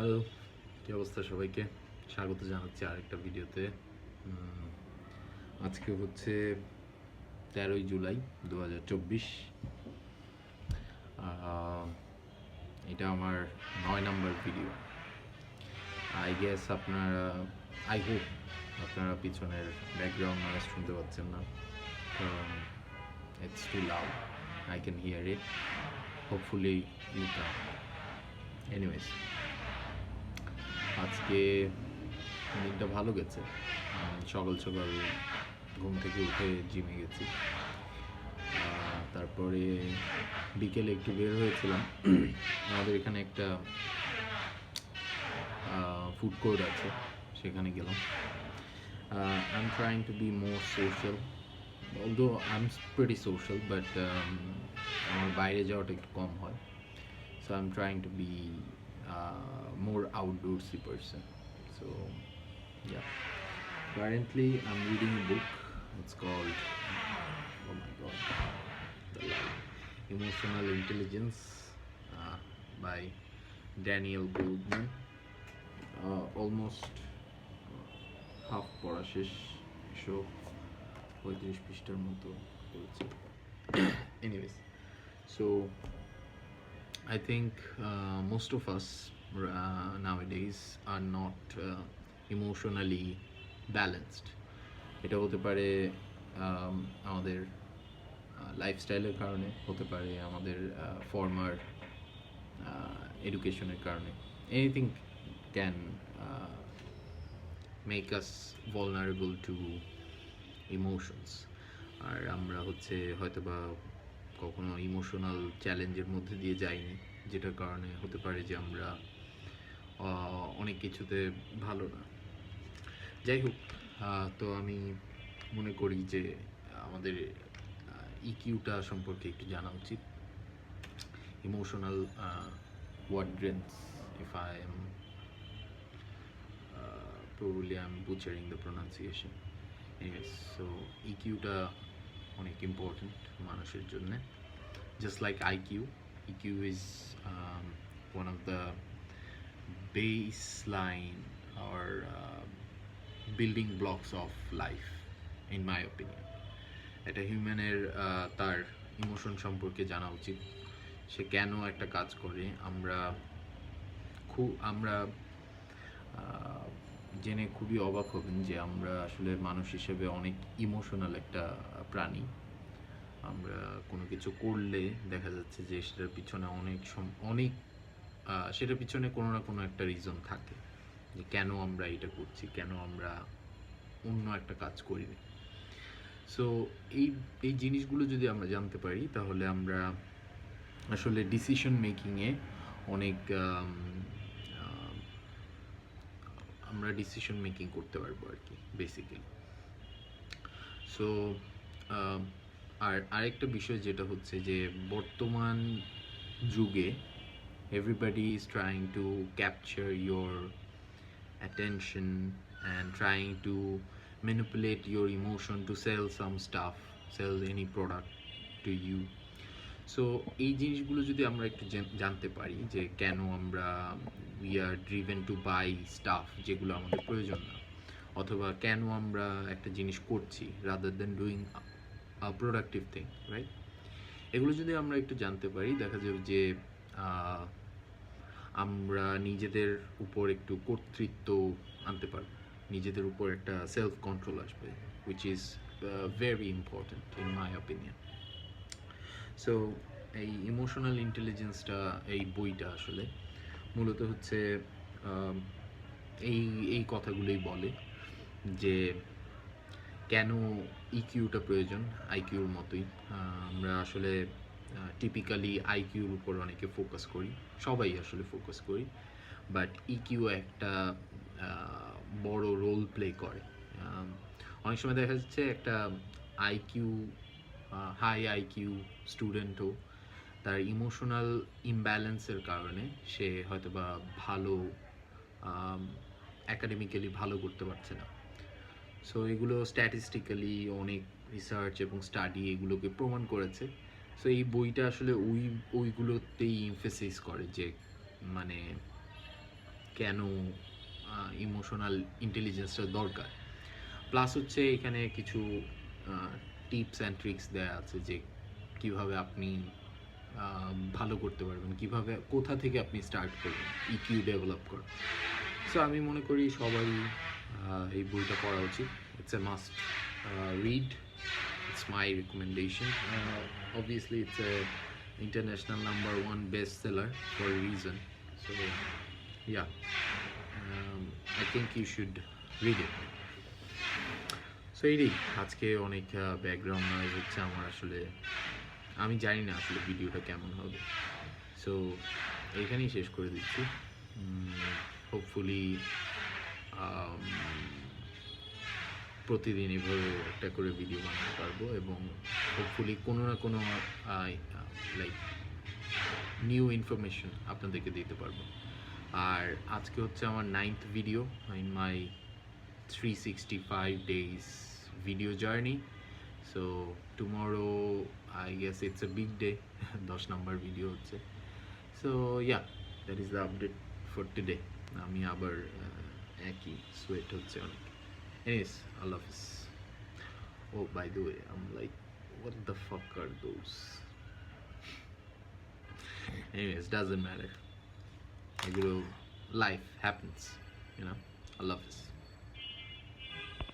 Hello, কী অবস্থা সবাইকে? স্বাগত জানাচ্ছি আরেকটা ভিডিওতে। আজকে হচ্ছে 13ই জুলাই 2024। এটা আমার 9 number video. I guess I hope আপনারা পিছনের ব্যাকগ্রাউন্ড নয়েজ শুনতে পাচ্ছেন না, কারণ it's too loud. I can hear it, hopefully you can. Anyways, আজকে দিনটা ভালো গেছে। সকাল সকাল ঘুম থেকে উঠে জিমে গেছি। তারপরে বিকেলে একটু বের হয়েছিলাম। আমাদের এখানে একটা ফুড কোর্ট আছে, সেখানে গেলাম। I am trying to be more social, although I'm pretty social, but আমার বাইরে যাওয়াটা একটু কম হয়। So I'm trying to be more outdoorsy person. So yeah, currently I'm reading a book. It's called, oh my god, the light, Emotional Intelligence by Daniel Goldman. Almost half পড়া শেষ, 135 পৃষ্ঠার মতো পড়েছে। Anyways, so I think most of us nowadays are not emotionally balanced. এটা হতে পারে আমাদের লাইফস্টাইলের কারণে, হতে পারে আমাদের ফর্মার এডুকেশনের কারণে। Anything can make us vulnerable to emotions. আর আমরা হয়তো বা কখনো ইমোশনাল চ্যালেঞ্জের মধ্যে দিয়ে যাইনি, যেটার কারণে হতে পারে যে আমরা অনেক কিছুতে ভালো না। যাই হোক, তো আমি মনে করি যে আমাদের ইকিউটা সম্পর্কে একটু জানা উচিত। Emotional quadrants, if I am probably I'm butchering the pronunciation. Anyways, so ইকিউটা অনেক ইম্পর্টেন্ট মানুষের জন্য, just like IQ. EQ is one of the baseline or building blocks of life, in my opinion. একটা হিউম্যানের তার ইমোশন সম্পর্কে জানা উচিত, সে কেন একটা কাজ করে। আমরা জেনে খুবই অবাক হবেন যে আমরা আসলে মানুষ হিসেবে অনেক ইমোশনাল একটা প্রাণী। আমরা কোনো কিছু করলে দেখা যাচ্ছে যে সেটার পিছনে সেটার পিছনে কোনো না কোনো একটা রিজন থাকে, যে কেন আমরা এটা করছি, কেন আমরা অন্য একটা কাজ করি না। সো এই জিনিসগুলো যদি আমরা জানতে পারি, তাহলে আমরা আসলে ডিসিশন মেকিংয়ে অনেক আমরা ডিসিশন মেকিং করতে পারবো আর কি, বেসিক্যালি। সো আর আরেকটা বিষয় যেটা হচ্ছে যে বর্তমান যুগে everybody is trying to capture your attention and trying to manipulate your emotion to sell some stuff, sell any product to you. So এই জিনিসগুলো যদি আমরা একটু জানতে পারি যে কেন আমরা we are driven to buy stuff যেগুলো আমাদের প্রয়োজন না, অথবা কেন আমরা একটা জিনিস করছি rather than doing a productive thing, right? এগুলো যদি আমরা একটু জানতে পারি, দেখা যাবে যে আমরা নিজেদের উপর একটু কর্তৃত্ব আনতে পারব, নিজেদের উপর একটা সেলফ কন্ট্রোল আসবে, which is very important in my opinion. So এই ইমোশনাল ইন্টেলিজেন্সটা, এই বইটা আসলে মূলত হচ্ছে এই কথাগুলোই বলে যে কেন ইকিউটা প্রয়োজন, আইকিউর মতোই। আমরা আসলে টিপিক্যালি আইকিউর উপর অনেকে ফোকাস করি, সবাই আসলে ফোকাস করি, বাট ইকিউ একটা বড় রোল প্লে করে। অনেক সময় দেখা যাচ্ছে একটা আইকিউ হাই আইকিউ স্টুডেন্টও তার ইমোশনাল ইমব্যালেন্সের কারণে সে হয়তোবা ভালো অ্যাকাডেমিক্যালি ভালো করতে পারছে না। সো এগুলো স্ট্যাটিস্টিক্যালি অনেক রিসার্চ এবং স্টাডি এগুলোকে প্রমাণ করেছে। সো এই বইটা আসলে ওইগুলোতেই এমফেসিস করে যে মানে কেন ইমোশনাল ইন্টেলিজেন্সটা দরকার। প্লাস হচ্ছে এখানে কিছু টিপস অ্যান্ড ট্রিক্স দেওয়া আছে যে কিভাবে আপনি ভালো করতে পারবেন, কিভাবে কোথা থেকে আপনি স্টার্ট করবেন ইকিউ ডেভেলপ করা। সো আমি মনে করি সবাই এই বইটা পড়া উচিত। It's a must read, it's my recommendation. Obviously it's a international #1 bestseller for a reason. So yeah, I think you should read it. So এইটাই, আজকে অনেক ব্যাকগ্রাউন্ড নয়েজ হচ্ছে আমার, আসলে আমি জানি না আসলে ভিডিওটা কেমন হবে। সো এখানেই শেষ করে দিচ্ছি। হোপফুলি প্রতিদিন এভাবে একটা করে ভিডিও বানাতে পারবো এবং হোপফুলি কোনো না কোনো লাইক নিউ ইনফরমেশন আপনাদেরকে দিতে পারবো। আর আজকে হচ্ছে আমার 9th video in my 365 days video journey. So tomorrow I guess it's a big day. 10 number video হচ্ছে। So yeah, that is the update for today. আমি আবার একই সোয়েট হচ্ছে অনেক। Anyways, Allah Hafiz. Oh, by the way, I'm like, what the fuck are those? Anyways, doesn't matter. Life happens, you know. Allah Hafiz.